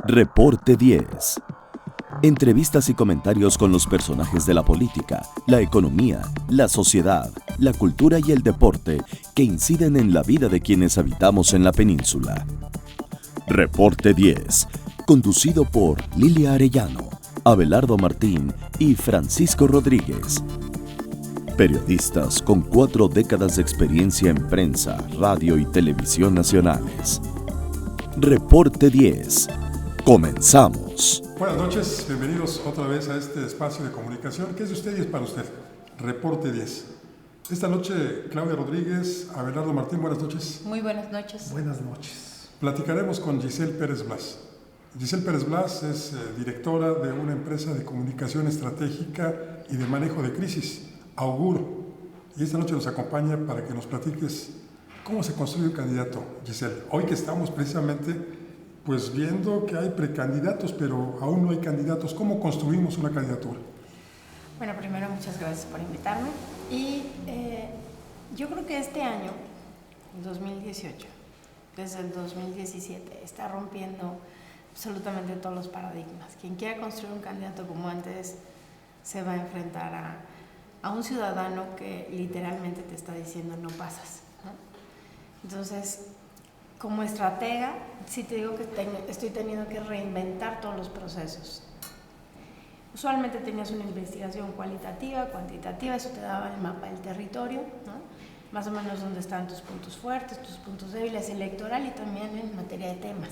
Reporte 10. Entrevistas y comentarios con los personajes de la política, la economía, la sociedad, la cultura y el deporte que inciden en la vida de quienes habitamos en la península. Reporte 10, conducido por Lilia Arellano, Abelardo Martín y Francisco Rodríguez. Periodistas con 4 décadas de experiencia en prensa, radio y televisión nacionales. Reporte 10. Comenzamos. Buenas noches, bienvenidos otra vez a este espacio de comunicación que es de usted y es para usted. Reporte 10. Esta noche, Claudia Rodríguez, Abelardo Martín, buenas noches. Muy buenas noches. Buenas noches. Platicaremos con Giselle Pérez Blas. Giselle Pérez Blas es directora de una empresa de comunicación estratégica y de manejo de crisis, Auguro. Y esta noche nos acompaña para que nos platiques cómo se construye un candidato, Giselle. Hoy que estamos precisamente pues viendo que hay precandidatos, pero aún no hay candidatos. ¿Cómo construimos una candidatura? Bueno, primero muchas gracias por invitarme. Y yo creo que este año, 2018, desde el 2017, está rompiendo absolutamente todos los paradigmas. Quien quiera construir un candidato como antes se va a enfrentar a un ciudadano que literalmente te está diciendo no pasas, ¿no? Entonces, como estratega, sí te digo que estoy teniendo que reinventar todos los procesos. Usualmente tenías una investigación cualitativa, cuantitativa, eso te daba el mapa del territorio, ¿no? Más o menos dónde están tus puntos fuertes, tus puntos débiles, electoral y también en materia de temas.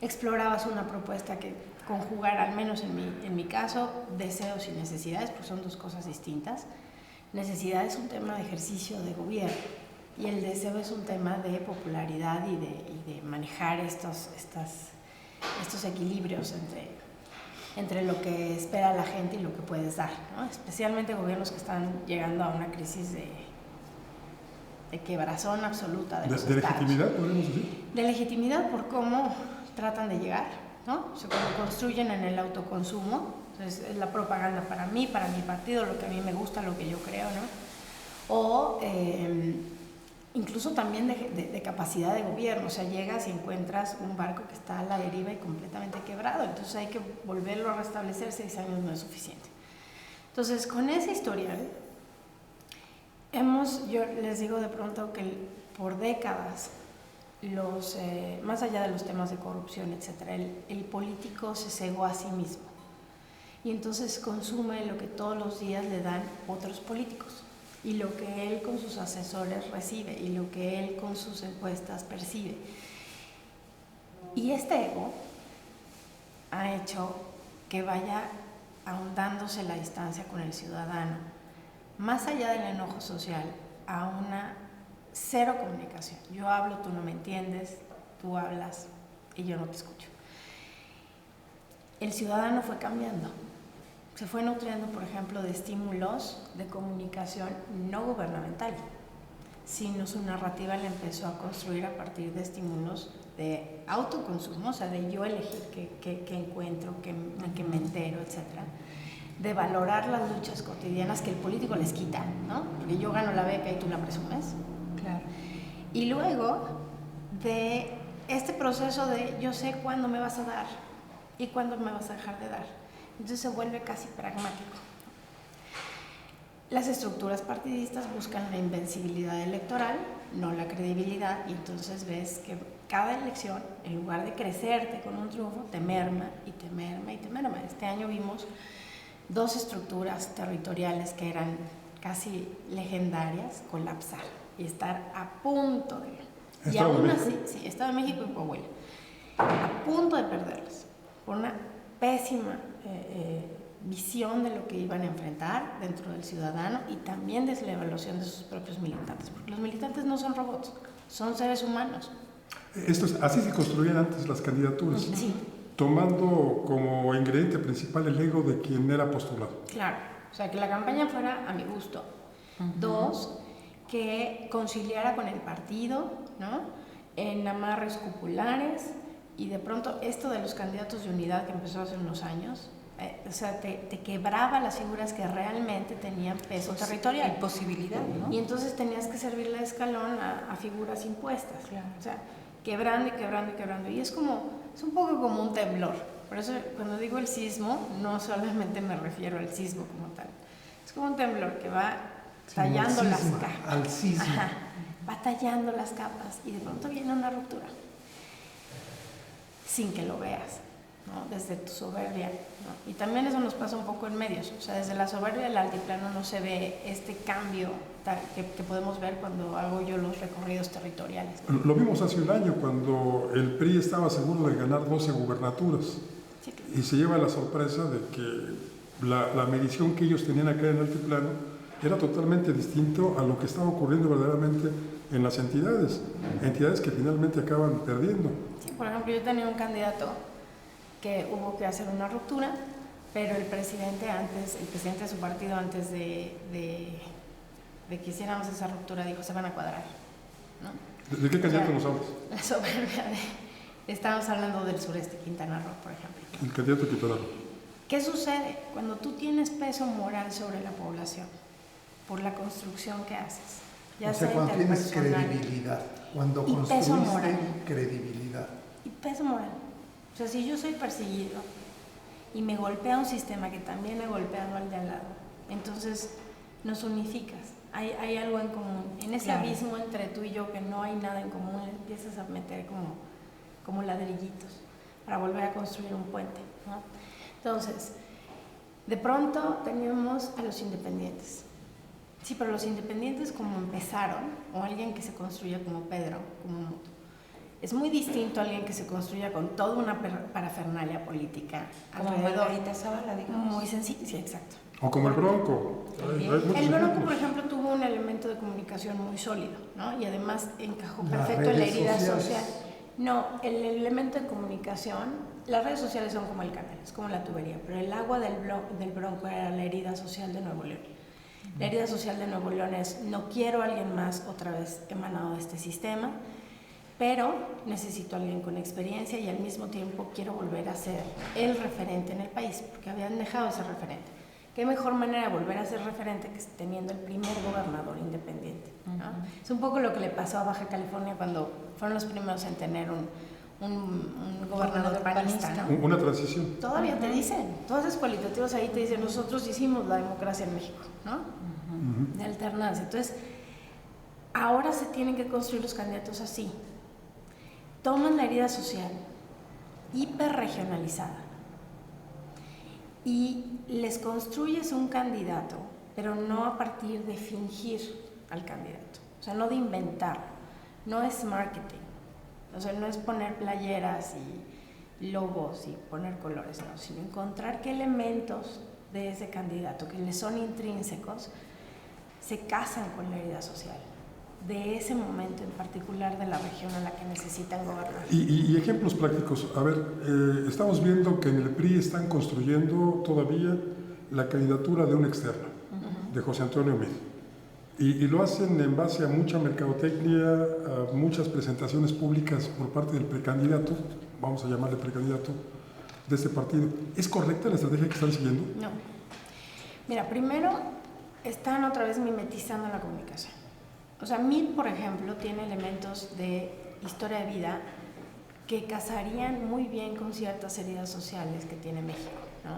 Explorabas una propuesta que conjugara, al menos en mi caso, deseos y necesidades, porque son dos cosas distintas. Necesidad es un tema de ejercicio de gobierno. Y el deseo es un tema de popularidad y de manejar estos equilibrios entre lo que espera la gente y lo que puedes dar, ¿no? Especialmente gobiernos que están llegando a una crisis de quebrazón absoluta de los estados. ¿De legitimidad, podemos decir? De legitimidad por cómo tratan de llegar, ¿no? O sea, cuando construyen en el autoconsumo, entonces es la propaganda para mí, para mi partido, lo que a mí me gusta, lo que yo creo, ¿no? O incluso también de capacidad de gobierno, o sea, llegas y encuentras un barco que está a la deriva y completamente quebrado, entonces hay que volverlo a restablecer, 6 años no es suficiente. Entonces, con ese historial, yo les digo de pronto que por décadas, más allá de los temas de corrupción, etcétera, el político se cegó a sí mismo y entonces consume lo que todos los días le dan otros políticos. Y lo que él con sus asesores recibe y lo que él con sus encuestas percibe. Y este ego ha hecho que vaya ahondándose la distancia con el ciudadano, más allá del enojo social, a una cero comunicación. Yo hablo, tú no me entiendes, tú hablas y yo no te escucho. El ciudadano fue cambiando. Se fue nutriendo, por ejemplo, de estímulos de comunicación no gubernamental, sino su narrativa la empezó a construir a partir de estímulos de autoconsumo, o sea, de yo elegir qué encuentro, en qué me entero, etc. De valorar las luchas cotidianas que el político les quita, ¿no? Porque yo gano la beca y tú la presumes. Claro. Y luego de este proceso de yo sé cuándo me vas a dar y cuándo me vas a dejar de dar. Entonces se vuelve casi pragmático. Las estructuras partidistas buscan la invencibilidad electoral, no la credibilidad, y entonces ves que cada elección, en lugar de crecerte con un triunfo, te merma y te merma y te merma. Este año vimos 2 estructuras territoriales que eran casi legendarias colapsar y estar a punto de... Y aún así, sí, Estado de México y Coahuila, a punto de perderlas por una pésima visión de lo que iban a enfrentar dentro del ciudadano y también desde la evaluación de sus propios militantes, porque los militantes no son robots, son seres humanos. Así se construían antes las candidaturas, sí. Tomando como ingrediente principal el ego de quien era postulado. Claro, o sea, que la campaña fuera a mi gusto. 2, que conciliara con el partido, ¿no? En amarres cupulares. Y de pronto esto de los candidatos de unidad que empezó hace unos años O sea, te quebraba las figuras que realmente tenían peso territorial. Y posibilidad, ¿no? Y entonces tenías que servirle de escalón a figuras impuestas. Claro. O sea, quebrando y quebrando y quebrando. Y es un poco como un temblor. Por eso cuando digo el sismo, no solamente me refiero al sismo como tal. Es como un temblor que va tallando las capas. Al sismo. Ajá, va tallando las capas y de pronto viene una ruptura. Sin que lo veas, ¿no? Desde tu soberbia, ¿no? Y también eso nos pasa un poco en medios. O sea, desde la soberbia del altiplano no se ve este cambio que podemos ver cuando hago yo los recorridos territoriales. Lo vimos hace un año cuando el PRI estaba seguro de ganar 12 gubernaturas. Sí, claro. Y se lleva la sorpresa de que la medición que ellos tenían acá en el altiplano era totalmente distinto a lo que estaba ocurriendo verdaderamente en las entidades que finalmente acaban perdiendo. Sí, por ejemplo, yo tenía un candidato que hubo que hacer una ruptura, pero el presidente de su partido, antes de que hiciéramos esa ruptura, dijo, se van a cuadrar, ¿no? ¿De qué candidato nos hablas? La soberbia estamos hablando del sureste, Quintana Roo, por ejemplo. El candidato Quintana Roo. ¿Qué sucede? Cuando tú tienes peso moral sobre la población, por la construcción que haces, ya O sea, sea cuando tienes interpersonal credibilidad, cuando y peso moral. construiste credibilidad. Y peso moral. O sea, si yo soy perseguido y me golpea un sistema que también ha golpeado al de al lado, entonces nos unificas. Hay algo en común. En ese Claro. abismo entre tú y yo que no hay nada en común, le empiezas a meter como ladrillitos para volver a construir un puente, ¿no? Entonces, de pronto teníamos a los independientes. Sí, pero los independientes como empezaron, o alguien que se construya como Pedro, como Muto, es muy distinto a alguien que se construya con toda una parafernalia política Como alrededor. Margarita Zavala, digamos. Muy sencillo, sí, exacto. O como el Bronco. Hay muchos El Bronco, ejemplos. por ejemplo, tuvo un elemento de comunicación muy sólido, ¿no? Y además encajó Las perfecto en la redes herida sociales. social. No, el elemento de comunicación, las redes sociales son como el canal, es como la tubería, pero el agua del Bronco era la herida social de Nuevo León. La herida social de Nuevo León es, no quiero a alguien más otra vez emanado de este sistema, pero necesito a alguien con experiencia y al mismo tiempo quiero volver a ser el referente en el país, porque habían dejado ese referente. ¿Qué mejor manera de volver a ser referente que teniendo el primer gobernador independiente, ¿no? Es un poco lo que le pasó a Baja California cuando fueron los primeros en tener un gobernador panista, ¿no? Una transición. Todavía te dicen, todos esos cualitativos ahí te dicen, nosotros hicimos la democracia en México, ¿no? De alternancia. Entonces, ahora se tienen que construir los candidatos así. Toman la herida social hiperregionalizada y les construyes un candidato, pero no a partir de fingir al candidato, o sea, no de inventar, no es marketing, o sea, no es poner playeras y logos y poner colores, no, sino encontrar qué elementos de ese candidato que le son intrínsecos se casan con la herida social de ese momento en particular de la región a la que necesitan gobernar. Y ejemplos prácticos. A ver, estamos viendo que en el PRI están construyendo todavía la candidatura de un externo, de José Antonio Meade. Y lo hacen en base a mucha mercadotecnia, a muchas presentaciones públicas por parte del precandidato, vamos a llamarle precandidato, de este partido. ¿Es correcta la estrategia que están siguiendo? No. Mira, primero están otra vez mimetizando la comunicación. O sea, Meade, por ejemplo, tiene elementos de historia de vida que casarían muy bien con ciertas heridas sociales que tiene México, ¿no?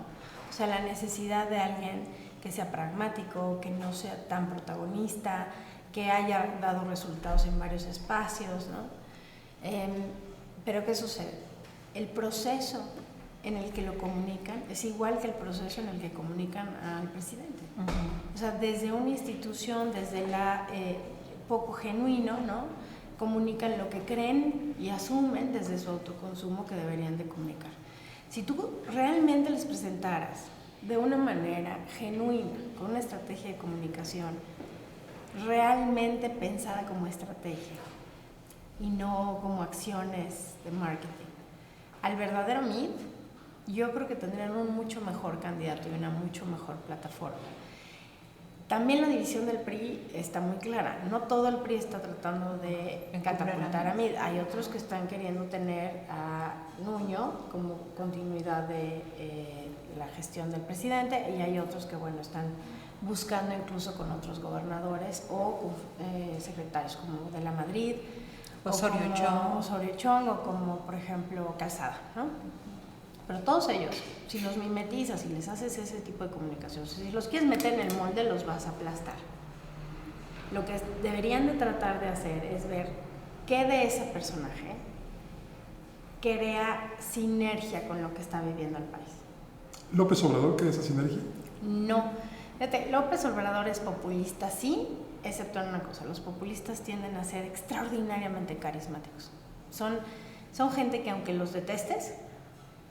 O sea, la necesidad de alguien que sea pragmático, que no sea tan protagonista, que haya dado resultados en varios espacios, ¿no? Pero ¿qué sucede? El proceso en el que lo comunican es igual que el proceso en el que comunican al presidente. O sea, desde una institución, desde la poco genuino, ¿no? Comunican lo que creen y asumen desde su autoconsumo que deberían de comunicar. Si tú realmente les presentaras de una manera genuina, con una estrategia de comunicación realmente pensada como estrategia y no como acciones de marketing, al verdadero Meade, yo creo que tendrían un mucho mejor candidato y una mucho mejor plataforma. También la división del PRI está muy clara. No todo el PRI está tratando de catapultar a Meade. Hay otros que están queriendo tener a Nuño como continuidad de la gestión del presidente, y hay otros que, bueno, están buscando incluso con otros gobernadores o con secretarios como de la Madrid, Osorio Chong, o como, por ejemplo, Calzada, ¿no? Pero todos ellos, si los mimetizas y les haces ese tipo de comunicación, si los quieres meter en el molde, los vas a aplastar. Lo que deberían de tratar de hacer es ver qué de ese personaje crea sinergia con lo que está viviendo el país. ¿López Obrador crea esa sinergia? No. Fíjate, López Obrador es populista, sí, excepto en una cosa: los populistas tienden a ser extraordinariamente carismáticos. Son gente que, aunque los detestes,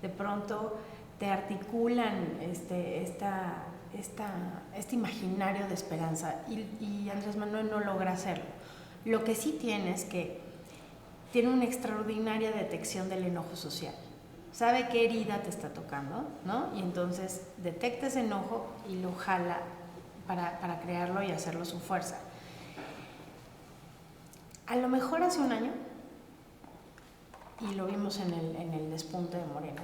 de pronto te articulan este imaginario de esperanza, y Andrés Manuel no logra hacerlo. Lo que sí tiene es que tiene una extraordinaria detección del enojo social. Sabe qué herida te está tocando, ¿no? Y entonces detecta ese enojo y lo jala para crearlo y hacerlo su fuerza. A lo mejor hace un año, y lo vimos en el despunte de Morena,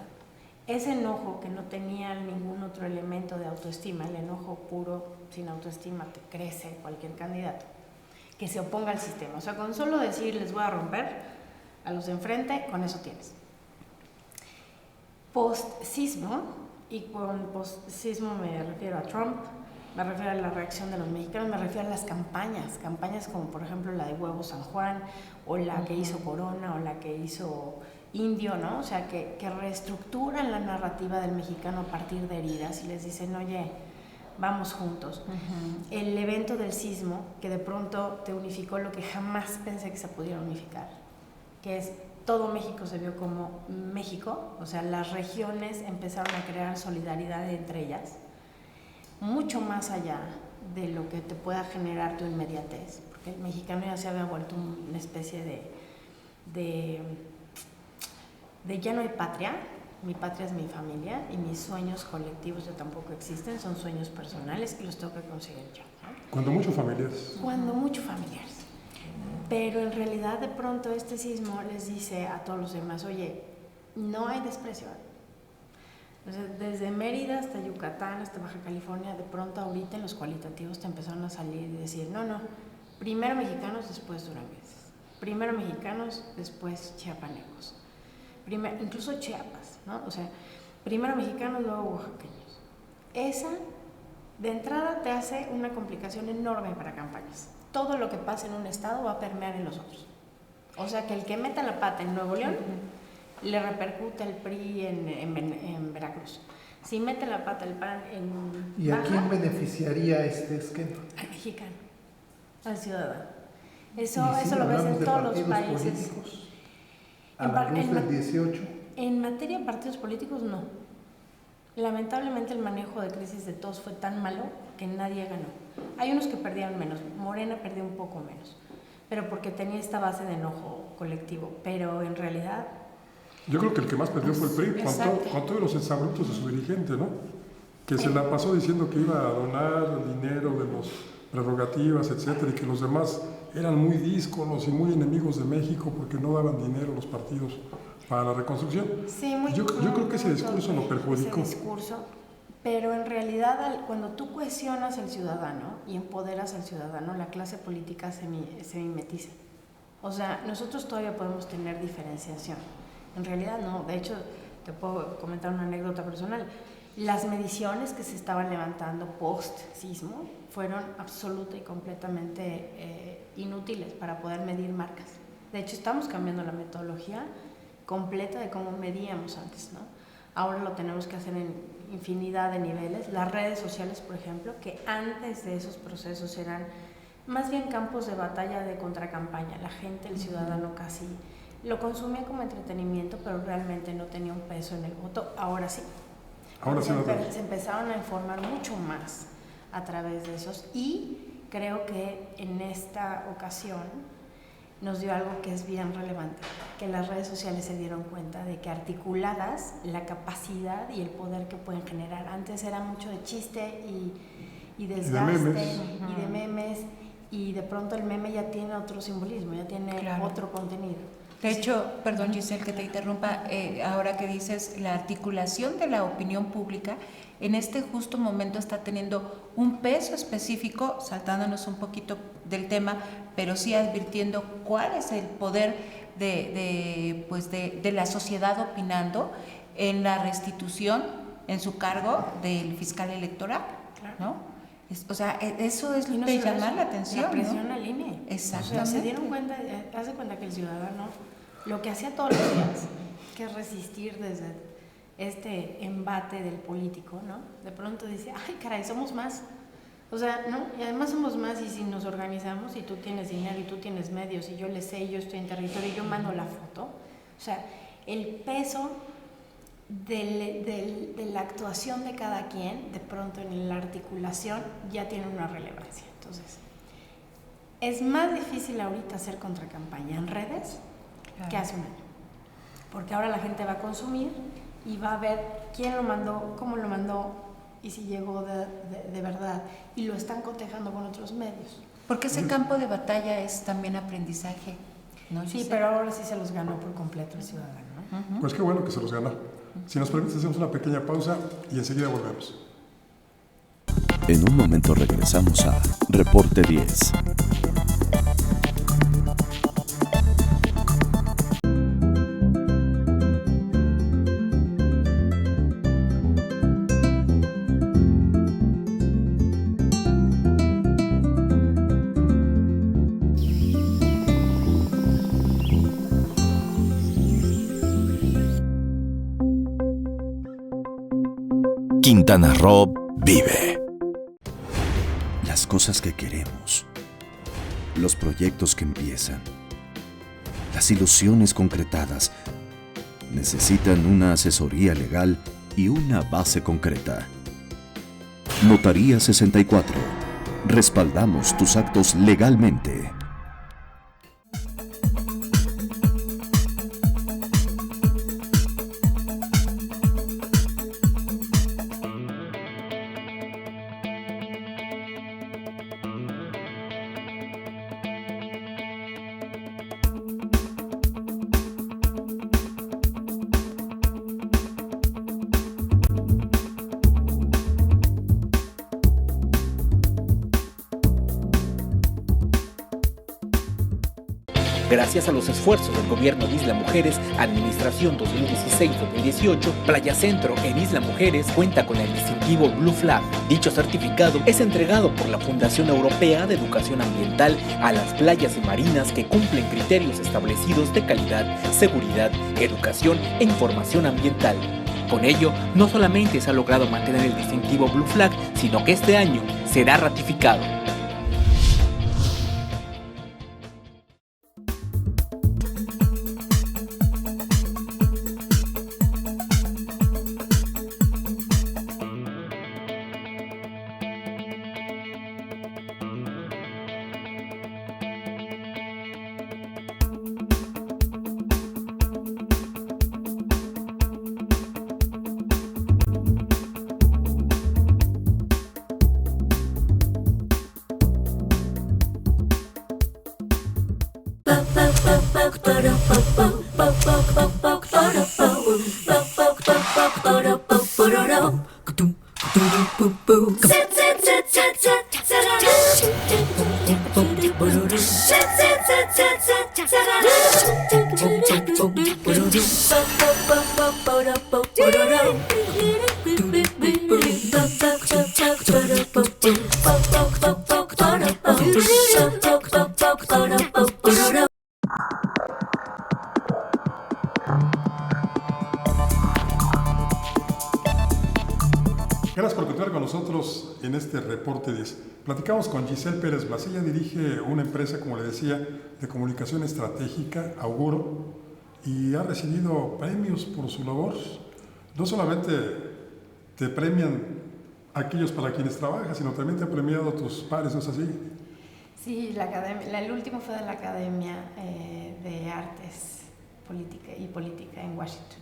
ese enojo que no tenía ningún otro elemento de autoestima, el enojo puro, sin autoestima, te crece cualquier candidato que se oponga al sistema. O sea, con solo decir les voy a romper a los de enfrente, con eso tienes. Post-sismo, y con post-sismo me refiero a Trump, me refiero a la reacción de los mexicanos, me refiero a las campañas como por ejemplo la de Huevo San Juan, o la que hizo Corona, o la que hizo Indio, ¿no? O sea, que reestructuran la narrativa del mexicano a partir de heridas y les dicen, oye, vamos juntos. El evento del sismo, que de pronto te unificó lo que jamás pensé que se pudiera unificar, que es todo México se vio como México, o sea, las regiones empezaron a crear solidaridad entre ellas, mucho más allá de lo que te pueda generar tu inmediatez, porque el mexicano ya se había vuelto una especie de ya no hay patria, mi patria es mi familia, y mis sueños colectivos ya tampoco existen, son sueños personales y los tengo que conseguir yo, ¿no? Cuando mucho familiares. Cuando mucho familiares. Pero en realidad de pronto este sismo les dice a todos los demás, oye, no hay desprecio. O sea, desde Mérida hasta Yucatán, hasta Baja California, de pronto ahorita en los cualitativos te empezaron a salir y decir, no, primero mexicanos, después duranguenses. Primero mexicanos, después chiapanecos. Incluso Chiapas, ¿no? O sea, primero mexicanos, luego oaxaqueños. Esa, de entrada, te hace una complicación enorme para campañas. Todo lo que pasa en un estado va a permear en los otros. O sea, que el que meta la pata en Nuevo León, le repercute al PRI en Veracruz. Si mete la pata el PAN en ¿Y a Baja, quién beneficiaría este esquema? al mexicano, al ciudadano. Eso Y si lo ves hablamos en de todos los partidos países. políticos, a la luz del 18. En materia de partidos políticos, no. Lamentablemente el manejo de crisis de todos fue tan malo que nadie ganó. Hay unos que perdieron menos, Morena perdió un poco menos, pero porque tenía esta base de enojo colectivo, pero en realidad... Yo creo que el que más perdió fue el PRI, con todos los exabruptos de su dirigente, ¿no? Que se la pasó diciendo que iba a donar dinero de las prerrogativas, etcétera, y que los demás eran muy díscolos y muy enemigos de México porque no daban dinero a los partidos para la reconstrucción. Sí, yo creo que ese discurso lo perjudicó. Ese discurso, pero en realidad cuando tú cohesionas al ciudadano y empoderas al ciudadano, la clase política se mimetiza. O sea, nosotros todavía podemos tener diferenciación. En realidad no, de hecho, te puedo comentar una anécdota personal. Las mediciones que se estaban levantando post-sismo fueron absoluta y completamente inútiles para poder medir marcas. De hecho, estamos cambiando la metodología completa de cómo medíamos antes, ¿no? Ahora lo tenemos que hacer en infinidad de niveles. Las redes sociales, por ejemplo, que antes de esos procesos eran más bien campos de batalla de contracampaña. La gente, el ciudadano casi lo consumía como entretenimiento, pero realmente no tenía un peso en el voto. Ahora sí. Ahora sí Se empezaron a informar mucho más a través de esos, y creo que en esta ocasión nos dio algo que es bien relevante, que las redes sociales se dieron cuenta de que articuladas la capacidad y el poder que pueden generar. Antes era mucho de chiste y desgaste y de memes, y de pronto el meme ya tiene otro simbolismo, ya tiene otro contenido. De hecho, perdón Giselle que te interrumpa, ahora que dices la articulación de la opinión pública, en este justo momento está teniendo un peso específico, saltándonos un poquito del tema, pero sí advirtiendo cuál es el poder de la sociedad opinando en la restitución en su cargo del fiscal electoral, ¿no? O sea, eso es lo que llama la atención, la presión ¿no? al INE. Exactamente. O sea, se dieron cuenta, hace cuenta que el ciudadano lo que hacía todos los días, que es resistir desde este embate del político, ¿no? De pronto dice, ay caray, somos más. O sea, ¿no? Y además somos más, y si nos organizamos y tú tienes dinero y tú tienes medios y yo le sé y yo estoy en territorio y yo mando la foto. O sea, el peso de la actuación de cada quien, de pronto en la articulación, ya tiene una relevancia. Entonces, es más difícil ahorita hacer contracampaña en redes que hace un año. Porque ahora la gente va a consumir y va a ver quién lo mandó, cómo lo mandó y si llegó de verdad. Y lo están cotejando con otros medios. Porque ese campo de batalla es también aprendizaje, ¿no? Sí, pero ahora sí se los ganó por completo el ciudadano, ¿no? Pues qué bueno que se los ganó. Si nos permites, hacemos una pequeña pausa y enseguida volvemos. En un momento regresamos a Reporte 10. Quintana Roo vive. Las cosas que queremos, los proyectos que empiezan, las ilusiones concretadas, necesitan una asesoría legal y una base concreta. Notaría 64. Respaldamos tus actos legalmente. Gracias a los esfuerzos del gobierno de Isla Mujeres, Administración 2016-2018, Playa Centro en Isla Mujeres cuenta con el distintivo Blue Flag. Dicho certificado es entregado por la Fundación Europea de Educación Ambiental a las playas y marinas que cumplen criterios establecidos de calidad, seguridad, educación e información ambiental. Con ello, no solamente se ha logrado mantener el distintivo Blue Flag, sino que este año será ratificado. Gracias por continuar con nosotros en este Reporte 10. Platicamos con Giselle Pérez Blas. Ella dirige una empresa, como le decía, de comunicación estratégica, Auguro, y ha recibido premios por su labor. No solamente te premian aquellos para quienes trabajas, sino también te han premiado tus pares, ¿no es así? Sí, el último fue de la Academia de Artes y Política en Washington.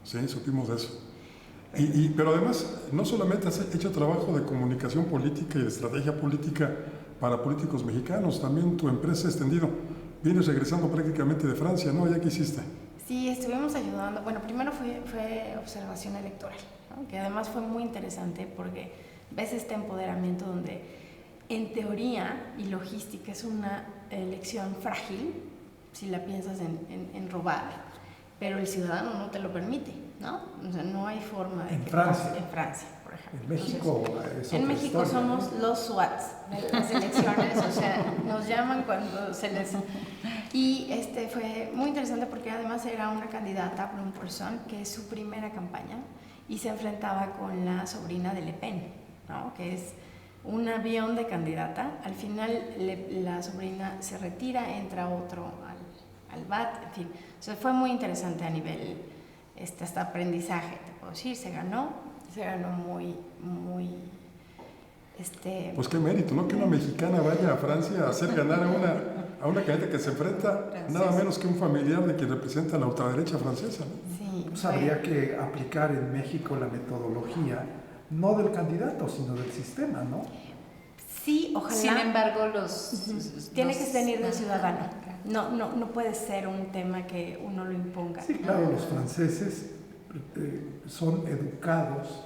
Sí, supimos de eso. Pero además, no solamente has hecho trabajo de comunicación política y de estrategia política para políticos mexicanos, también tu empresa ha extendido vienes regresando prácticamente de Francia, ¿no? ¿Ya qué hiciste? Sí, estuvimos ayudando. Bueno, primero fue observación electoral, ¿no? Que además fue muy interesante porque ves este empoderamiento donde en teoría y logística es una elección frágil, si la piensas en robar, pero el ciudadano no te lo permite, ¿no? O sea, no hay forma de en que Francia. En Francia, por ejemplo. En México Entonces, es en otra México historia, somos los SWATs de las elecciones, o sea, nos llaman cuando se les... Y fue muy interesante porque además era una candidata, Brune Poisson, que es su primera campaña, y se enfrentaba con la sobrina de Le Pen, ¿no? Que es un avión de candidata. Al final la sobrina se retira, entra otro al BAT, en fin. O sea, fue muy interesante a nivel hasta aprendizaje, te puedo decir. Se ganó muy, muy... Pues qué mérito, ¿no? Que una mexicana vaya a Francia a hacer ganar a una candidata que se enfrenta nada menos que un familiar de quien representa la ultraderecha francesa, ¿no? Sí, Pues habría que aplicar en México la metodología, no del candidato, sino del sistema, ¿no? Sí, ojalá. Sin embargo, tiene que venir del ciudadano. No puede ser un tema que uno lo imponga. Sí, claro, los franceses son educados,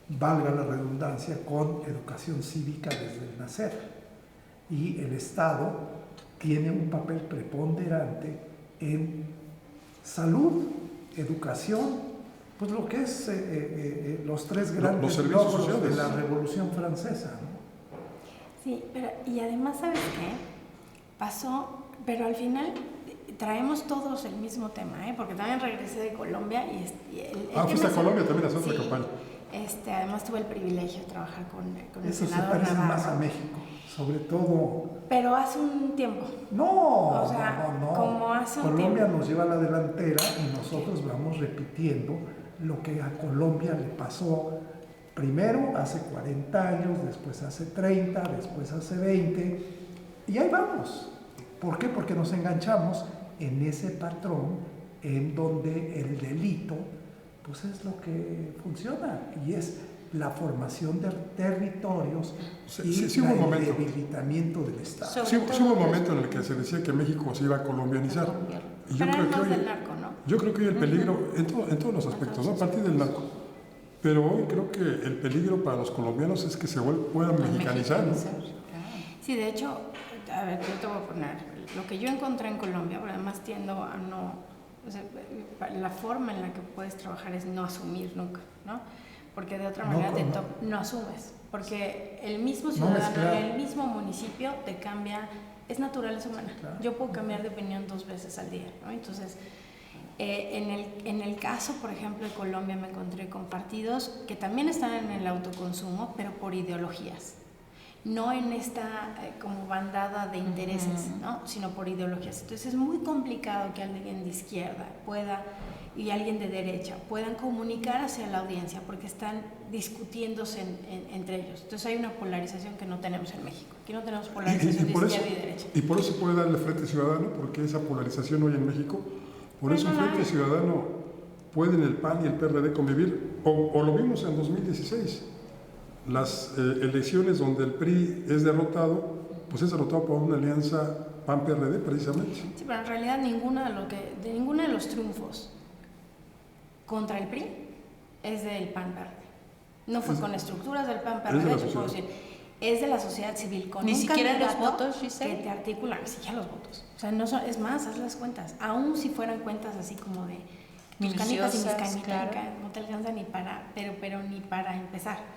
valga la redundancia, con educación cívica desde el nacer. Y el Estado tiene un papel preponderante en salud, educación, pues lo que es los tres grandes logros de la Revolución Francesa, ¿no? Sí, y además, ¿sabes qué? Pasó, pero al final traemos todos el mismo tema, ¿eh? Porque también regresé de Colombia fuiste a Colombia también a hacer otra campaña. Además tuve el privilegio de trabajar con el Eso se senador parece Navarro. más a México, sobre todo... Pero hace un tiempo. No, O sea, no. como hace un Colombia tiempo. nos lleva a la delantera y nosotros vamos repitiendo lo que a Colombia le pasó primero hace 40 años, después hace 30, después hace 20, y ahí vamos. ¿Por qué? Porque nos enganchamos en ese patrón en donde el delito pues es lo que funciona y es la formación de territorios y el debilitamiento del Estado. Sí, hubo un momento en el que se decía que México se iba a colombianizar. Y yo creo que hoy, del narco, ¿no? yo creo que hoy el peligro, en todos los aspectos, ¿no? A partir del narco. Pero hoy creo que el peligro para los colombianos es que se puedan mexicanizar, ¿no? Sí, de hecho, a ver, yo te voy a poner lo que yo encontré en Colombia, pero además tiendo a no... O sea, la forma en la que puedes trabajar es no asumir nunca, ¿no? Porque de otra manera no asumes. Porque el mismo ciudadano en el mismo municipio te cambia, es naturaleza humana. Claro. Yo puedo cambiar de opinión 2 veces al día, ¿no? Entonces, en el caso, por ejemplo, de Colombia me encontré con partidos que también están en el autoconsumo, pero por ideologías. No en esta como bandada de intereses, ¿no? Sino por ideologías. Entonces es muy complicado que alguien de izquierda y alguien de derecha puedan comunicar hacia la audiencia porque están discutiéndose entre ellos. Entonces hay una polarización que no tenemos en México. Aquí no tenemos polarización de izquierda y derecha. Y por eso se puede dar el Frente Ciudadano, porque esa polarización hoy en México, por eso el Frente Ciudadano puede en el PAN y el PRD convivir, o lo vimos en 2016. Las elecciones donde el PRI es derrotado, pues es derrotado por una alianza PAN-PRD precisamente. Sí, pero en realidad ninguno de los triunfos contra el PRI es del PAN-PRD. No fue con estructuras del PAN-PRD, te puedo decir. Es de la sociedad civil, con ni un siquiera los candidato votos, Giselle, que te articulan, ni siquiera los votos. O sea, no son, es más, haz las cuentas. Aún si fueran cuentas así como de tus canitas y mis canitas, claro, no te alcanza ni para, pero ni para empezar.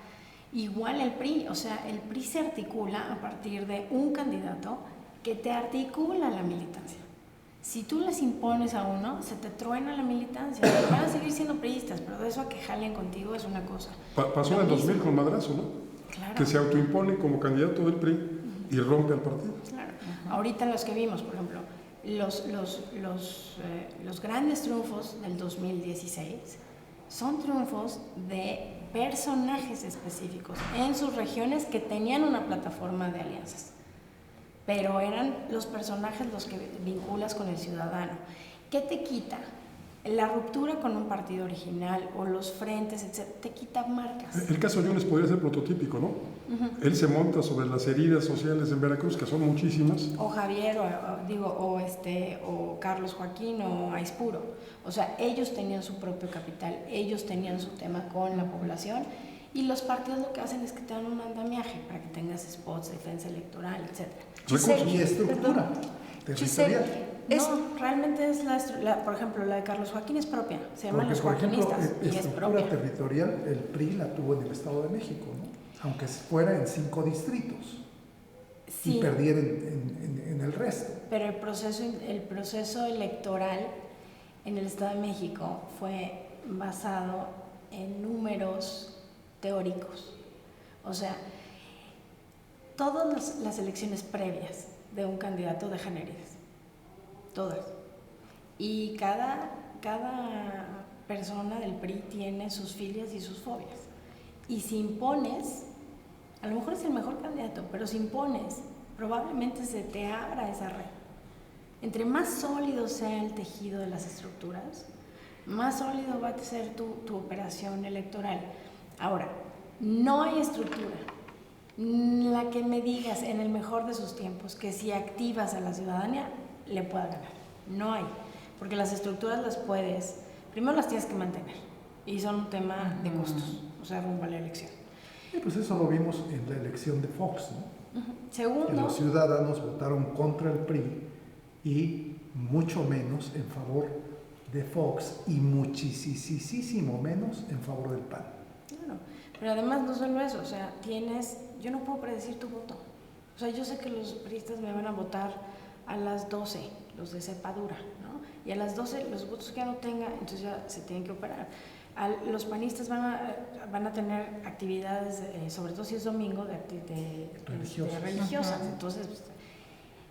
Igual el PRI, o sea, el PRI se articula a partir de un candidato que te articula la militancia. Si tú les impones a uno, se te truena la militancia. Van a seguir siendo priistas, pero de eso a que jalen contigo es una cosa. Pasó en el 2000 con Madrazo, ¿no? Claro. Que se autoimpone como candidato del PRI y rompe al partido. Claro. Ahorita los que vimos, por ejemplo, los grandes triunfos del 2016 son triunfos de personajes específicos en sus regiones que tenían una plataforma de alianzas. Pero eran los personajes los que vinculas con el ciudadano. ¿Qué te quita La ruptura con un partido original o los frentes, etc., te quita marcas. El caso Yunes podría ser prototípico, ¿no? Él se monta sobre las heridas sociales en Veracruz, que son muchísimas. O Javier, o Carlos Joaquín, o Aispuro. O sea, ellos tenían su propio capital, ellos tenían su tema con la población, y los partidos lo que hacen es que te dan un andamiaje para que tengas spots, defensa electoral, etc. Y estructura territorial. No, realmente es por ejemplo, la de Carlos Joaquín es propia, se llaman los joaquinistas, y es estructura propia. territorial, el PRI la tuvo en el Estado de México, ¿no? Aunque fuera en 5 distritos. Sí, y perdiera en el resto. pero el proceso electoral en el Estado de México fue basado en números teóricos. O sea, todas las elecciones previas de un candidato dejan heridas. Todas. Y cada persona del PRI tiene sus filias y sus fobias. Y si impones, a lo mejor es el mejor candidato, pero si impones, probablemente se te abra esa red. Entre más sólido sea el tejido de las estructuras, más sólido va a ser tu operación electoral. Ahora, no hay estructura, la que me digas en el mejor de sus tiempos, que si activas a la ciudadanía, le pueda ganar. No hay, porque las estructuras las puedes, primero las tienes que mantener, y son un tema de costos, o sea, rumbo a la elección. Y pues eso lo vimos en la elección de Fox, ¿no? Segundo, que los ciudadanos votaron contra el PRI y mucho menos en favor de Fox y muchísimo menos en favor del PAN. Claro, pero además no solo eso, o sea, yo no puedo predecir tu voto. O sea, yo sé que los priistas me van a votar a las 12, los de cepa dura, ¿no? Y a las 12 los votos que ya no tenga, entonces ya se tienen que operar. Los panistas van a tener actividades, sobre todo si es domingo, religiosas. Entonces,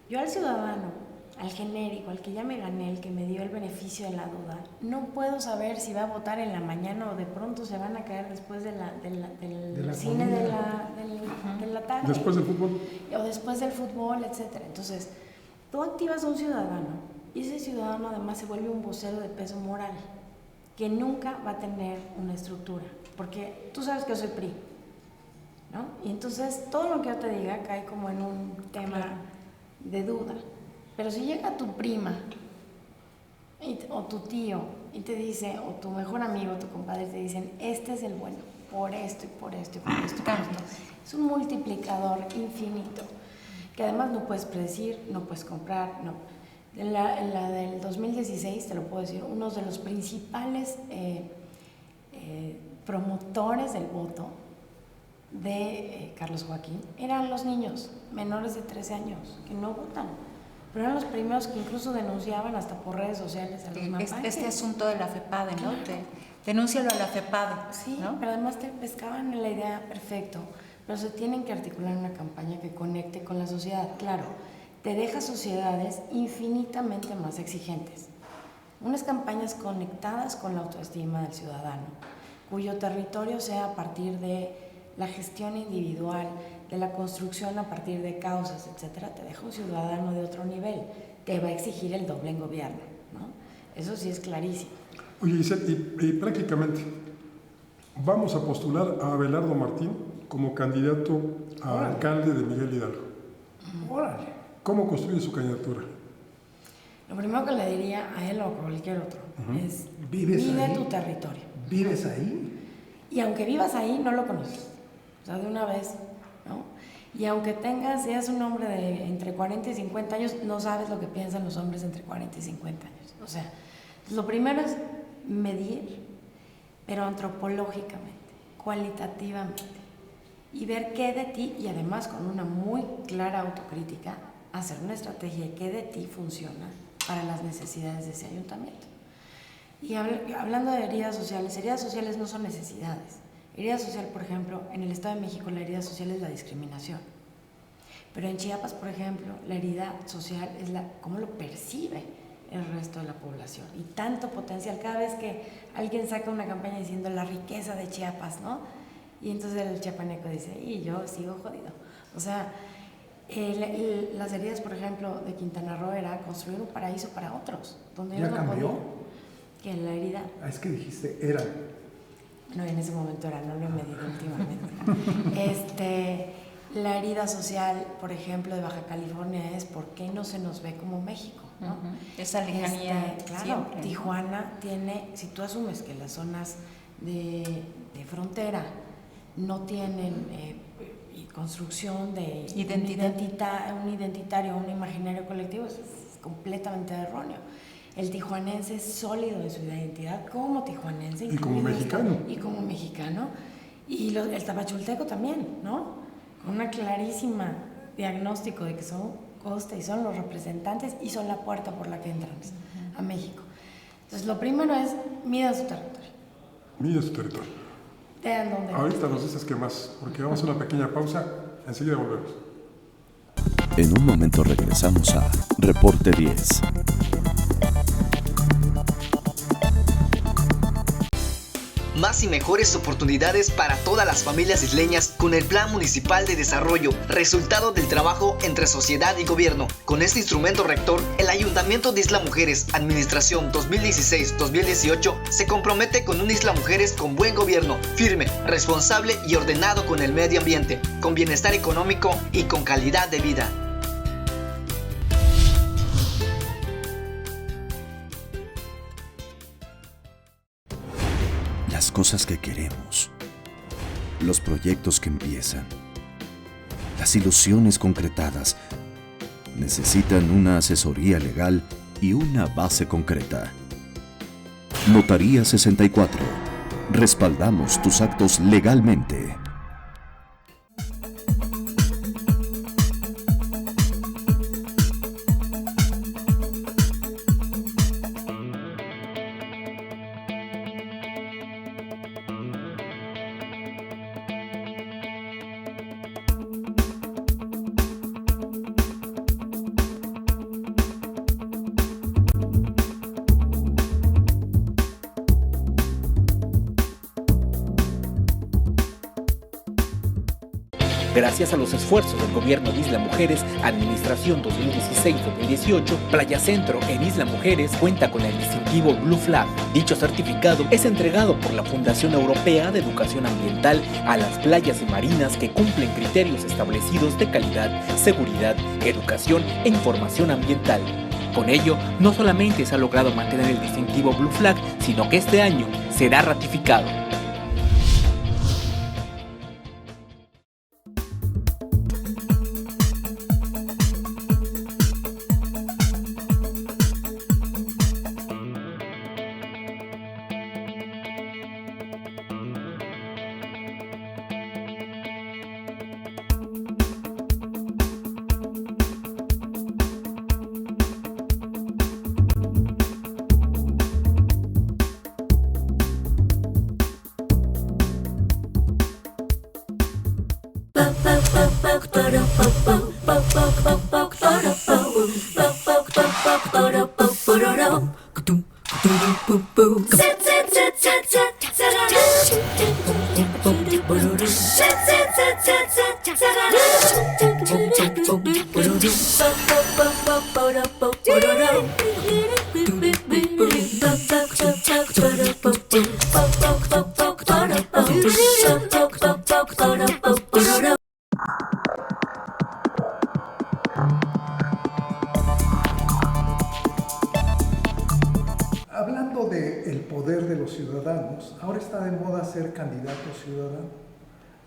yo al ciudadano, al genérico, al que ya me gané, el que me dio el beneficio de la duda, no puedo saber si va a votar en la mañana o de pronto se van a caer después del cine de la tarde. Después del fútbol. O después del fútbol, etc. Entonces, tú activas a un ciudadano y ese ciudadano además se vuelve un vocero de peso moral, que nunca va a tener una estructura, porque tú sabes que yo soy PRI, ¿no? Y entonces todo lo que yo te diga cae como en un tema de duda. Pero si llega tu prima o tu tío y te dice, o tu mejor amigo, tu compadre, te dicen, este es el bueno, por esto y por esto y por esto, es un multiplicador infinito, que además no puedes predecir, no puedes comprar, no. En la del 2016, te lo puedo decir, uno de los principales promotores del voto de Carlos Joaquín eran los niños menores de 13 años que no votan, pero eran los primeros que incluso denunciaban hasta por redes sociales a los mapaches. Este asunto de la FEPADE, ¿no? Denúncialo a la FEPADE. Sí, ¿no? pero además te pescaban en la idea perfecto, pero se tienen que articular una campaña que conecte con la sociedad, claro. Te deja sociedades infinitamente más exigentes. Unas campañas conectadas con la autoestima del ciudadano, cuyo territorio sea a partir de la gestión individual, de la construcción a partir de causas, etcétera, te deja un ciudadano de otro nivel, que va a exigir el doble en gobierno, ¿no? Eso sí es clarísimo. Oye, Giselle, y prácticamente, vamos a postular a Abelardo Martín como candidato a alcalde de Miguel Hidalgo. Órale. ¿Cómo construye su candidatura? Lo primero que le diría a él o a cualquier otro es, vive tu territorio. ¿Vives ahí? Y aunque vivas ahí, no lo conoces. O sea, de una vez, ¿no? Y aunque seas un hombre de entre 40 y 50 años, no sabes lo que piensan los hombres entre 40 y 50 años. O sea, lo primero es medir, pero antropológicamente, cualitativamente, y ver qué de ti, y además con una muy clara autocrítica, hacer una estrategia de qué de ti funciona para las necesidades de ese ayuntamiento. Y hablando de heridas sociales no son necesidades. Herida social, por ejemplo, en el Estado de México la herida social es la discriminación. Pero en Chiapas, por ejemplo, la herida social es cómo lo percibe el resto de la población. Y tanto potencial, cada vez que alguien saca una campaña diciendo la riqueza de Chiapas, ¿no? Y entonces el chiapaneco dice, y yo sigo jodido. O sea, las heridas, por ejemplo, de Quintana Roo era construir un paraíso para otros. Donde ¿Ya cambió? ¿Que la herida? Es que dijiste eran. No, en ese momento era, no lo he medido últimamente. La herida social, por ejemplo, de Baja California es ¿por qué no se nos ve como México? ¿no? Esa lejanía. Claro, siempre, Tijuana tiene, si tú asumes que las zonas de frontera no tienen construcción de un identitario, un imaginario colectivo, es completamente erróneo. El tijuanense es sólido de su identidad como tijuanense. Y como mexicano. Y el tapachulteco también, ¿no? Con una clarísima diagnóstico de que son costa y son los representantes y son la puerta por la que entran a México. Entonces, lo primero es, mida su territorio. Mide su territorio. Vean dónde. Ahorita nos dices qué más, porque vamos a una pequeña pausa, enseguida volvemos. En un momento regresamos a Reporte 10. Más y mejores oportunidades para todas las familias isleñas con el Plan Municipal de Desarrollo, resultado del trabajo entre sociedad y gobierno. Con este instrumento rector, el Ayuntamiento de Isla Mujeres, Administración 2016-2018, se compromete con una Isla Mujeres con buen gobierno, firme, responsable y ordenado con el medio ambiente, con bienestar económico y con calidad de vida. Las cosas que queremos, los proyectos que empiezan, las ilusiones concretadas, necesitan una asesoría legal y una base concreta. Notaría 64. Respaldamos tus actos legalmente. Gracias a los esfuerzos del Gobierno de Isla Mujeres, Administración 2016-2018, Playa Centro en Isla Mujeres cuenta con el distintivo Blue Flag. Dicho certificado es entregado por la Fundación Europea de Educación Ambiental a las playas y marinas que cumplen criterios establecidos de calidad, seguridad, educación e información ambiental. Con ello, no solamente se ha logrado mantener el distintivo Blue Flag, sino que este año será ratificado. Hablando del poder de los ciudadanos, ahora está de moda ser candidato ciudadano.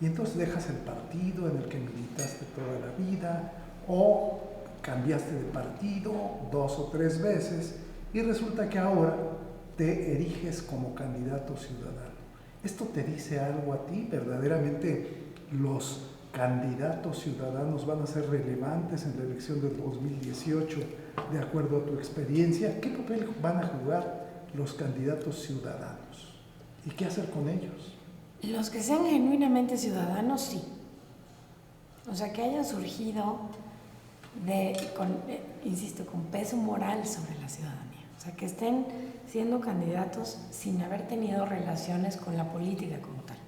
Y entonces dejas el partido en el que militaste toda la vida o cambiaste de partido 2 o 3 veces y resulta que ahora te eriges como candidato ciudadano. ¿Esto te dice algo a ti? ¿Verdaderamente los candidatos ciudadanos van a ser relevantes en la elección del 2018 de acuerdo a tu experiencia? ¿Qué papel van a jugar los candidatos ciudadanos? ¿Y qué hacer con ellos? Los que sean genuinamente ciudadanos, sí. O sea, que hayan surgido con peso moral sobre la ciudadanía. O sea, que estén siendo candidatos sin haber tenido relaciones con la política como tal.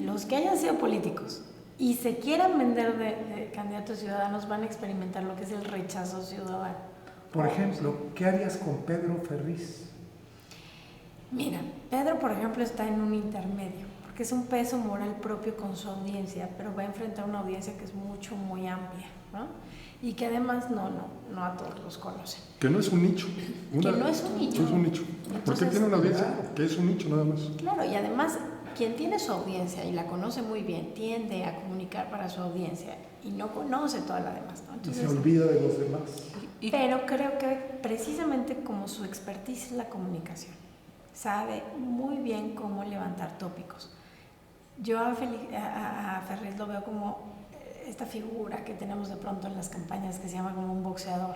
Los que hayan sido políticos y se quieran vender de candidatos ciudadanos van a experimentar lo que es el rechazo ciudadano. Por ejemplo, ¿qué harías con Pedro Ferriz? Mira, Pedro, por ejemplo, está en un intermedio, porque es un peso moral propio con su audiencia, pero va a enfrentar una audiencia que es muy amplia, ¿no? Y que además no a todos los conocen. Que no es un nicho. Que no es un nicho. No es un nicho. Entonces, porque tiene una audiencia que es un nicho nada más. Claro, y además quien tiene su audiencia y la conoce muy bien, tiende a comunicar para su audiencia y no conoce toda la demás, ¿no? Entonces, y se olvida de los demás. Pero creo que precisamente como su expertise es la comunicación, sabe muy bien cómo levantar tópicos. Yo a Ferriz lo veo como esta figura que tenemos de pronto en las campañas que se llama como un boxeador,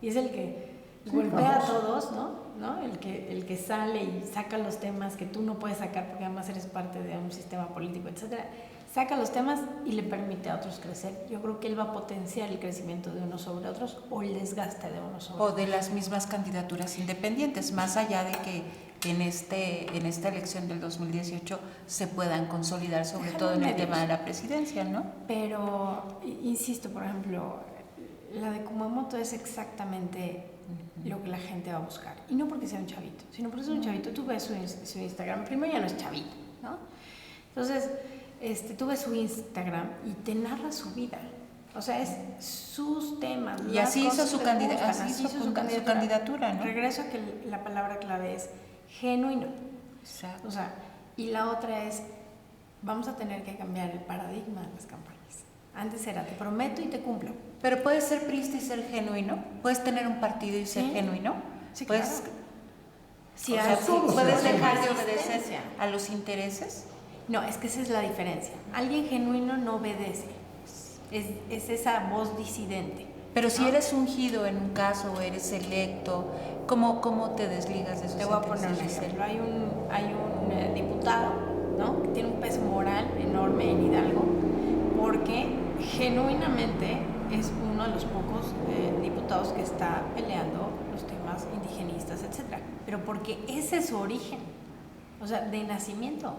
y es el que golpea a todos, ¿no? El que sale y saca los temas que tú no puedes sacar porque además eres parte de un sistema político, etcétera. Saca los temas y le permite a otros crecer. Yo creo que él va a potenciar el crecimiento de unos sobre otros o el desgaste de unos sobre otros. O de las mismas candidaturas independientes, más allá de que en esta elección del 2018 se puedan consolidar, sobre todo en el tema de la presidencia, ¿no? Pero, insisto, por ejemplo, la de Kumamoto es exactamente lo que la gente va a buscar. Y no porque sea un chavito, sino porque es un chavito. Tú ves su Instagram, primero ya no es chavito, ¿no? Entonces, tú ves su Instagram y te narra su vida. O sea, es sus temas. Y así hizo su candidatura, ¿no? Regreso a que la palabra clave es genuino. Exacto. O sea, y la otra es, vamos a tener que cambiar el paradigma de las campañas. Antes era, te prometo y te cumplo. Pero puedes ser priista y ser genuino. Puedes tener un partido y ser genuino. Sí, puedes, claro. Sí, puedes dejar de obedecer a los intereses. No, es que esa es la diferencia. Alguien genuino no obedece. Es esa voz disidente. Pero si eres ungido en un caso o eres electo, ¿cómo te desligas de esos intereses? Te voy a poner un ejemplo. Hay un diputado, ¿no?, que tiene un peso moral enorme en Hidalgo porque genuinamente es uno de los pocos diputados que está peleando los temas indigenistas, etcétera. Pero porque ese es su origen, o sea, de nacimiento.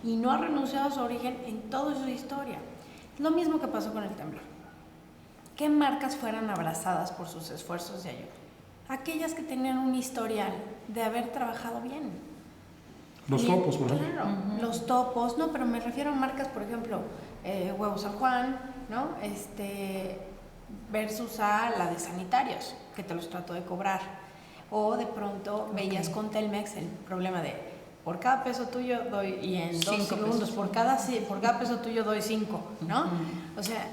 Y no ha renunciado a su origen en toda su historia. Lo mismo que pasó con el temblor. ¿Qué marcas fueran abrazadas por sus esfuerzos de ayuda? Aquellas que tenían un historial de haber trabajado bien. Los topos, por ejemplo. Claro, los topos, no, pero me refiero a marcas, por ejemplo, Huevo San Juan, ¿no? Versus a la de sanitarios, que te los trató de cobrar. O de pronto veías con Telmex el problema de por cada peso tuyo doy, y en 2 segundos, por cada peso tuyo doy 5, ¿no? O sea,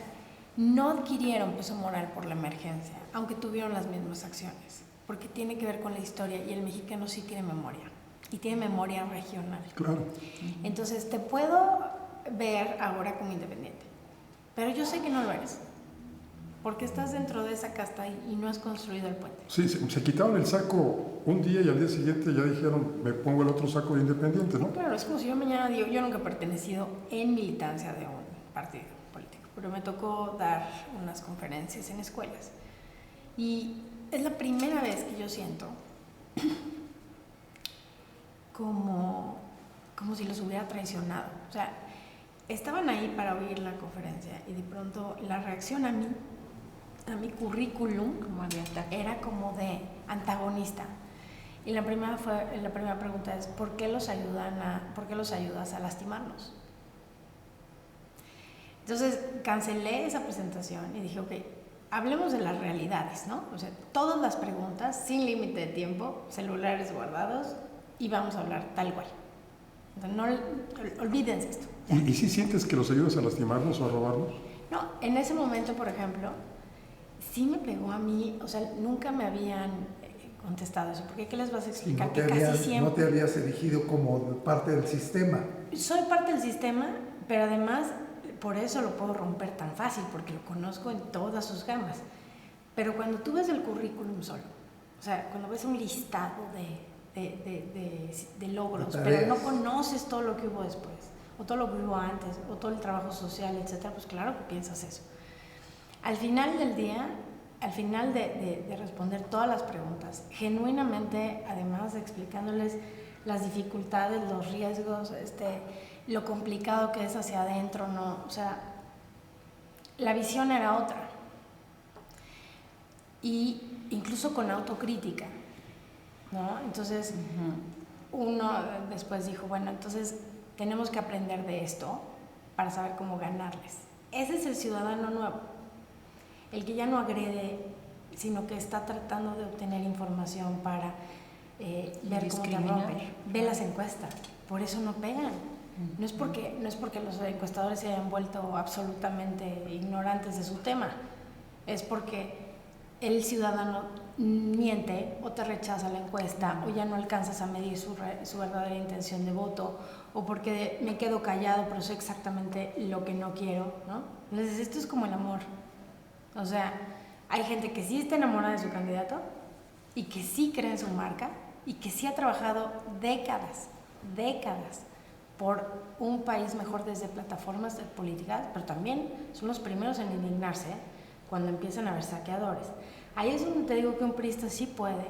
no adquirieron peso moral por la emergencia, aunque tuvieron las mismas acciones, porque tiene que ver con la historia y el mexicano sí tiene memoria, y tiene memoria regional. Claro. Entonces, te puedo ver ahora como independiente, pero yo sé que no lo eres, porque estás dentro de esa casta y no has construido el puente. Sí, se quitaron el saco un día y al día siguiente ya dijeron, me pongo el otro saco de independiente, ¿no? Claro, es como si yo mañana digo, yo nunca he pertenecido en militancia de un partido político, pero me tocó dar unas conferencias en escuelas. Y es la primera vez que yo siento como si los hubiera traicionado. O sea, estaban ahí para oír la conferencia y de pronto la reacción a mi currículum era como de antagonista. Y la primera pregunta es, ¿por qué los ayudas a lastimarnos? Entonces cancelé esa presentación y dije, ok, hablemos de las realidades, ¿no? O sea, todas las preguntas, sin límite de tiempo, celulares guardados, y vamos a hablar tal cual. Entonces, no olvídense esto. ¿Y si sientes que los ayudas a lastimarnos o a robarnos? No, en ese momento, por ejemplo, sí me pegó a mí, o sea, nunca me habían contestado eso, porque ¿qué les vas a explicar? No que casi siempre... No te habías erigido como parte del sistema. Soy parte del sistema, pero además por eso lo puedo romper tan fácil, porque lo conozco en todas sus gamas. Pero cuando tú ves el currículum solo, o sea, cuando ves un listado de logros, pero no conoces todo lo que hubo después, o todo lo que hubo antes, o todo el trabajo social, etcétera, pues claro que piensas eso. Al final del día, al final de responder todas las preguntas, genuinamente, además de explicándoles las dificultades, los riesgos, lo complicado que es hacia adentro, ¿no? O sea, la visión era otra. Y incluso con autocrítica, ¿no? Entonces, uno después dijo, bueno, entonces tenemos que aprender de esto para saber cómo ganarles. Ese es el ciudadano nuevo, el que ya no agrede, sino que está tratando de obtener información para ver cómo te rompen. Ve las encuestas, por eso no pegan. No es porque los encuestadores se hayan vuelto absolutamente ignorantes de su tema, es porque el ciudadano miente o te rechaza la encuesta o ya no alcanzas a medir su verdadera intención de voto, o porque me quedo callado pero sé exactamente lo que no quiero, ¿no? Entonces esto es como el amor. O sea, hay gente que sí está enamorada de su candidato y que sí cree en su marca y que sí ha trabajado décadas por un país mejor desde plataformas de políticas, pero también son los primeros en indignarse cuando empiezan a haber saqueadores. Ahí es donde te digo que un priista sí puede,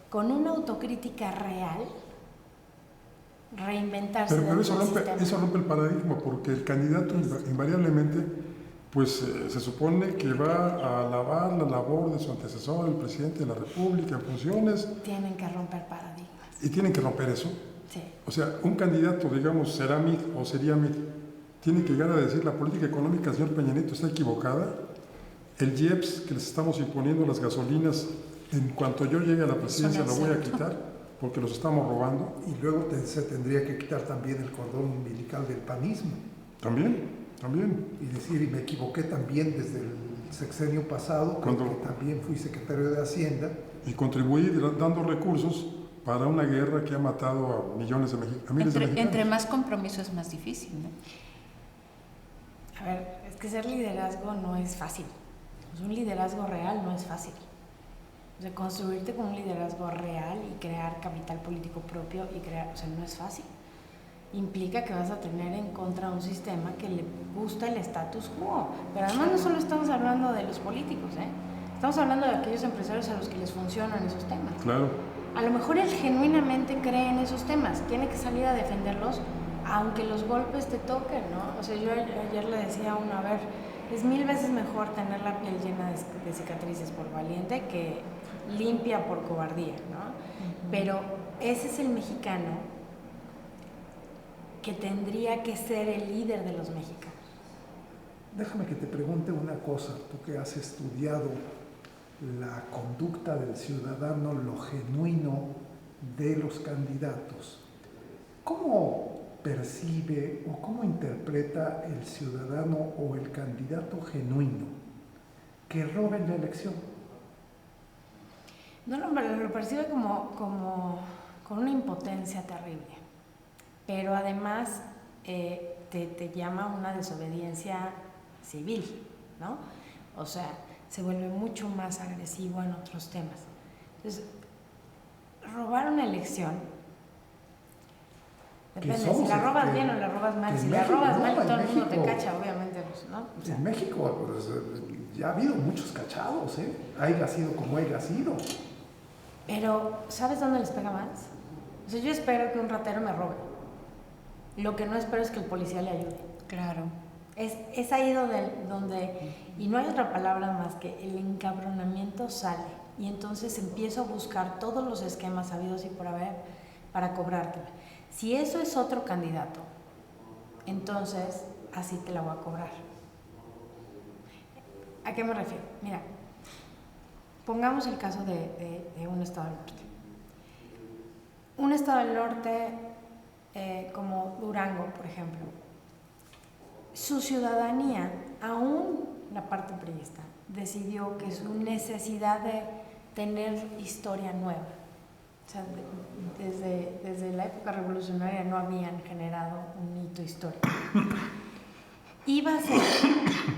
con una autocrítica real, reinventarse. Pero eso rompe el paradigma, porque el candidato invariablemente pues se supone que va a alabar la labor de su antecesor, el presidente de la República, en funciones. Tienen que romper paradigmas. ¿Y tienen que romper eso? Sí. O sea, un candidato, digamos, será MID o sería MID, tiene que llegar a decir la política económica, señor Peña Nieto, está equivocada. El IEPS que les estamos imponiendo, las gasolinas, en cuanto yo llegue a la presidencia lo voy a quitar porque los estamos robando. Y luego se tendría que quitar también el cordón umbilical del panismo. También. Y decir, y me equivoqué también desde el sexenio pasado, cuando también fui secretario de Hacienda. Y contribuí dando recursos para una guerra que ha matado a millones de miles de mexicanos. Entre más compromiso es más difícil, ¿no? A ver, es que ser liderazgo no es fácil. Pues un liderazgo real no es fácil. O sea, construirte con un liderazgo real y crear capital político propio o sea, no es fácil. Implica que vas a tener en contra un sistema que le gusta el status quo. Pero además no solo estamos hablando de los políticos, estamos hablando de aquellos empresarios a los que les funcionan esos temas. Claro. A lo mejor él genuinamente cree en esos temas, tiene que salir a defenderlos, aunque los golpes te toquen, ¿no? O sea, yo ayer le decía a uno, a ver, es 1000 veces mejor tener la piel llena de cicatrices por valiente que limpia por cobardía, ¿no? Pero ese es el mexicano que tendría que ser el líder de los mexicanos. Déjame que te pregunte una cosa, tú que has estudiado la conducta del ciudadano, lo genuino de los candidatos. ¿Cómo percibe o cómo interpreta el ciudadano o el candidato genuino que roba en la elección? No, lo percibe como con una impotencia terrible. Pero además te llama una desobediencia civil, ¿no? O sea, se vuelve mucho más agresivo en otros temas. Entonces, robar una elección, depende, si la robas bien o la robas mal. Si la robas mal, todo el mundo te cacha, obviamente, pues, ¿no? O sea, en México pues, ya ha habido muchos cachados, haya sido como haya sido. Pero, ¿sabes dónde les pega más? O sea, yo espero que un ratero me robe. Lo que no espero es que el policía le ayude. Claro. Es ahí donde, y no hay otra palabra más que el encabronamiento sale. Y entonces empiezo a buscar todos los esquemas habidos y por haber para cobrártela. Si eso es otro candidato, entonces así te la voy a cobrar. ¿A qué me refiero? Mira, pongamos el caso de un estado del norte. Un estado del norte como Durango, por ejemplo, su ciudadanía, aún la parte priista, decidió que su necesidad de tener historia nueva, o sea, desde la época revolucionaria no habían generado un hito histórico, iba a ser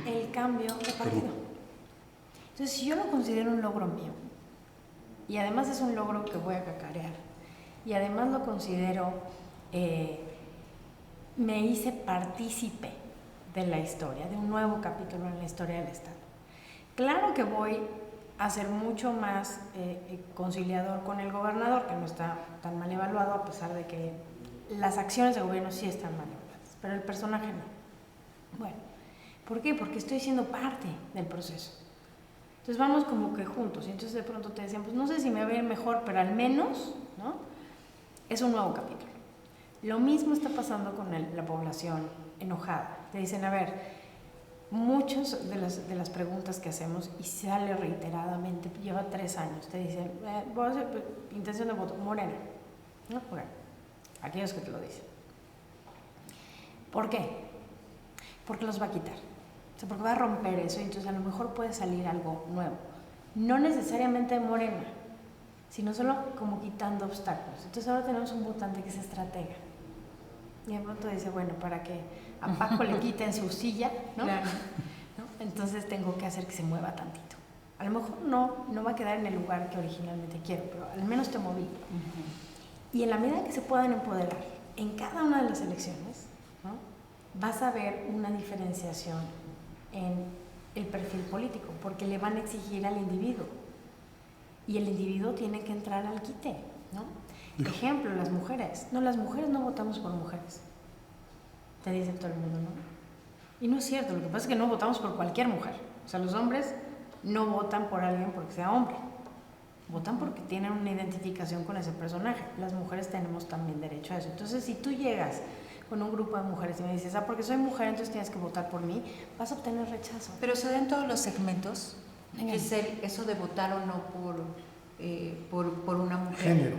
el cambio de partido. Entonces, si yo lo considero un logro mío, y además es un logro que voy a cacarear, y además lo considero me hice partícipe de la historia, de un nuevo capítulo en la historia del Estado. Claro que voy a ser mucho más conciliador con el gobernador, que no está tan mal evaluado, a pesar de que las acciones de gobierno sí están mal evaluadas, pero el personaje no. Bueno, ¿por qué? Porque estoy siendo parte del proceso. Entonces vamos como que juntos, y entonces de pronto te decían, pues no sé si me va a ir mejor, pero al menos, ¿no? es un nuevo capítulo. Lo mismo está pasando con la población enojada. Te dicen, a ver, muchas de las preguntas que hacemos, y sale reiteradamente, lleva 3 años, te dicen, voy a hacer intención de voto, Morena. ¿No? Bueno, aquellos que te lo dicen. ¿Por qué? Porque los va a quitar. O sea, porque va a romper eso y entonces a lo mejor puede salir algo nuevo. No necesariamente de Morena, sino solo como quitando obstáculos. Entonces ahora tenemos un votante que es estratega. Y de pronto dice, bueno, para que a Paco le quiten su silla, ¿no? Claro. ¿No? Entonces tengo que hacer que se mueva tantito. A lo mejor no va a quedar en el lugar que originalmente quiero, pero al menos te moví. Y en la medida que se puedan empoderar en cada una de las elecciones, ¿no? Vas a ver una diferenciación en el perfil político, porque le van a exigir al individuo. Y el individuo tiene que entrar al quite, ¿no? Ejemplo, las mujeres. No, las mujeres no votamos por mujeres. Te dice todo el mundo, ¿no? Y no es cierto, lo que pasa es que no votamos por cualquier mujer. O sea, los hombres no votan por alguien porque sea hombre. Votan porque tienen una identificación con ese personaje. Las mujeres tenemos también derecho a eso. Entonces, si tú llegas con un grupo de mujeres y me dices, porque soy mujer, entonces tienes que votar por mí, vas a obtener rechazo. Pero se da en todos los segmentos, es eso de votar o no por una mujer.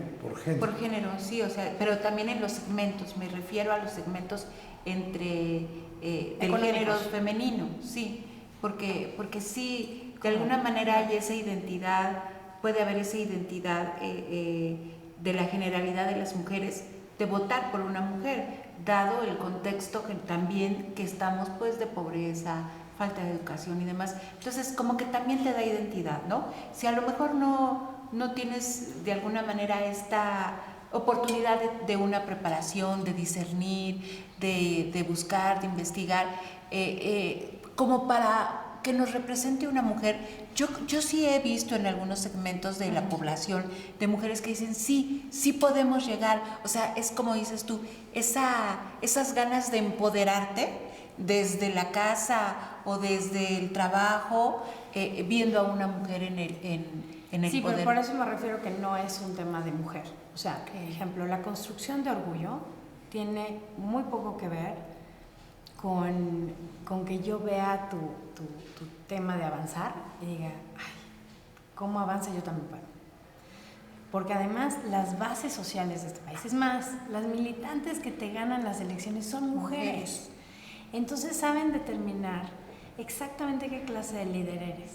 Por género, sí, o sea, pero también en los segmentos, me refiero a los segmentos del género femenino, sí, porque sí, de alguna manera hay esa identidad, puede haber esa identidad de la generalidad de las mujeres de votar por una mujer, dado el contexto que también que estamos pues de pobreza, falta de educación y demás. Entonces como que también te da identidad, ¿no? Si a lo mejor no tienes de alguna manera esta oportunidad de una preparación, de discernir, de buscar, de investigar, como para que nos represente una mujer. Yo sí he visto en algunos segmentos de la población de mujeres que dicen, sí podemos llegar, o sea, es como dices tú, esas ganas de empoderarte desde la casa o desde el trabajo, viendo a una mujer en el sí, poder. pero por eso me refiero que no es un tema de mujer. O sea, por ejemplo, la construcción de orgullo tiene muy poco que ver con que yo vea tu tema de avanzar y diga, ay, ¿cómo avanza? Yo también puedo. Porque además las bases sociales de este país, es más, las militantes que te ganan las elecciones son mujeres. Entonces saben determinar exactamente qué clase de líder eres.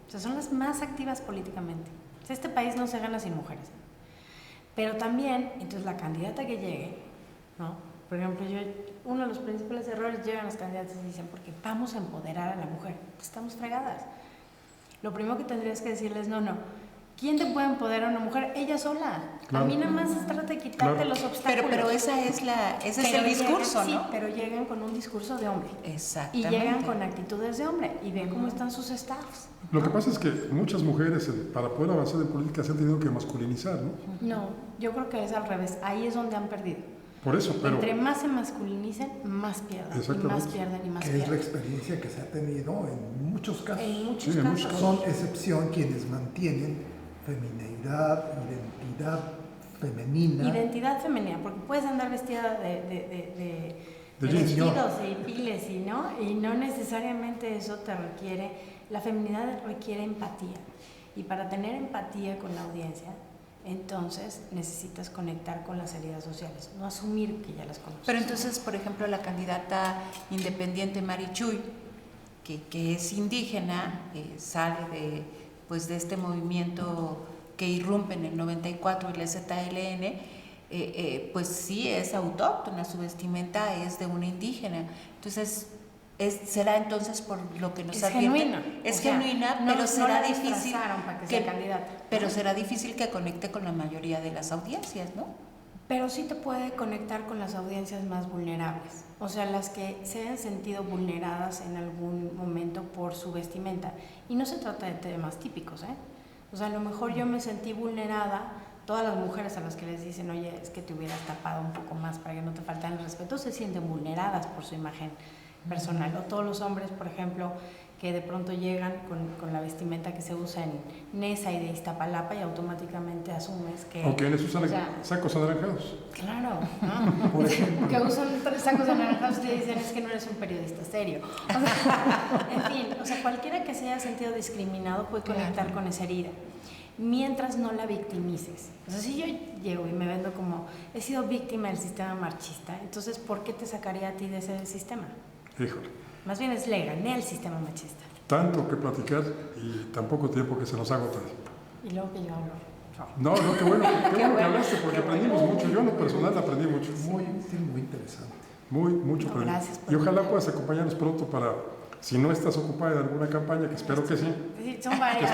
O sea, son las más activas políticamente. O sea, este país no se gana sin mujeres. Pero también, entonces la candidata que llegue, ¿no? Por ejemplo, uno de los principales errores, llegan los candidatos y dicen, porque vamos a empoderar a la mujer. Pues estamos fregadas. Lo primero que tendrías que decirles, no. ¿Quién te puede empoderar a una mujer? Ella sola. Claro. A mí nada más se trata de quitarte los obstáculos. Pero ese es el discurso, llegan, ¿no? Sí, pero llegan con un discurso de hombre. Exactamente. Y llegan con actitudes de hombre y ven cómo están sus estados. Lo que pasa es que muchas mujeres, para poder avanzar en política, se han tenido que masculinizar, ¿no? No, yo creo que es al revés. Ahí es donde han perdido. Por eso, pero... Entre más se masculinicen, más pierden. Y más pierden y más pierden. Es la experiencia que se ha tenido en muchos casos. En muchos casos. Son excepción quienes mantienen femineidad, identidad femenina. Identidad femenina, porque puedes andar vestida de vestidos y piles, y no necesariamente eso te requiere, la feminidad requiere empatía. Y para tener empatía con la audiencia, entonces necesitas conectar con las heridas sociales, no asumir que ya las conoces. Pero entonces, por ejemplo, la candidata independiente Marichuy, que es indígena, sale de este movimiento que irrumpe en el 94, el ZLN, pues sí es autóctona, su vestimenta es de una indígena. Entonces, será entonces por lo que nos advierte. Es genuina, pero será difícil será difícil que conecte con la mayoría de las audiencias, ¿no? Pero sí te puede conectar con las audiencias más vulnerables, o sea, las que se han sentido vulneradas en algún momento por su vestimenta. Y no se trata de temas típicos, O sea, a lo mejor yo me sentí vulnerada, todas las mujeres a las que les dicen, oye, es que te hubieras tapado un poco más para que no te faltara el respeto, se sienten vulneradas por su imagen personal. O todos los hombres, por ejemplo, que de pronto llegan con la vestimenta que se usa en Nesa y de Iztapalapa y automáticamente asumes que... O quienes usan sacos anaranjados. Claro, ¿no? Por ejemplo. Que usan sacos anaranjados y te dicen es que no eres un periodista serio. O sea, en fin, o sea, cualquiera que se haya sentido discriminado puede conectar con esa herida, mientras no la victimices. O sea, si yo llego y me vendo como he sido víctima del sistema marxista, entonces ¿por qué te sacaría a ti de ese sistema? Híjole. Más bien le gané al sistema machista. Tanto que platicar y tan poco tiempo que se nos agota. Y luego que yo hablo. No, qué bueno que hablaste, porque aprendimos mucho. Yo en lo personal aprendí mucho. Muy útil, muy interesante. Mucho. No, gracias. Y ojalá puedas acompañarnos pronto para, si no estás ocupada en alguna campaña, que espero que sí. Sí, son varias,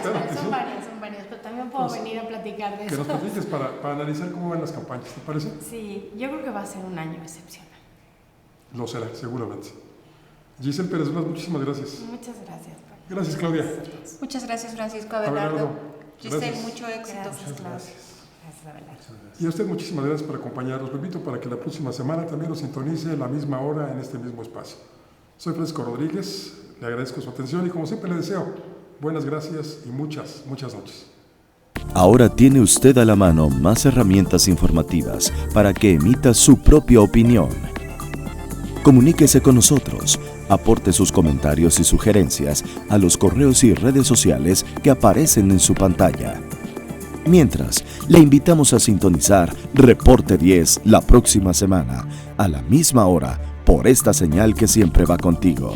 pero también puedo venir a platicar de eso. Que nos platiques para analizar cómo van las campañas, ¿te parece? Sí, yo creo que va a ser un año excepcional. Lo será, seguramente. Giselle Pérez Blas, muchísimas gracias. Muchas gracias. Gracias, Claudia. Muchas gracias, Francisco Abelardo. Giselle, Gracias. mucho éxito. Gracias, Gracias. Gracias, Abelardo. Y a usted muchísimas gracias por acompañarnos. Lo invito para que la próxima semana también nos sintonice a la misma hora en este mismo espacio. Soy Francisco Rodríguez, le agradezco su atención y como siempre le deseo buenas gracias y muchas noches. Ahora tiene usted a la mano más herramientas informativas para que emita su propia opinión. Comuníquese con nosotros, aporte sus comentarios y sugerencias a los correos y redes sociales que aparecen en su pantalla. Mientras, le invitamos a sintonizar Reporte 10 la próxima semana, a la misma hora, por esta señal que siempre va contigo.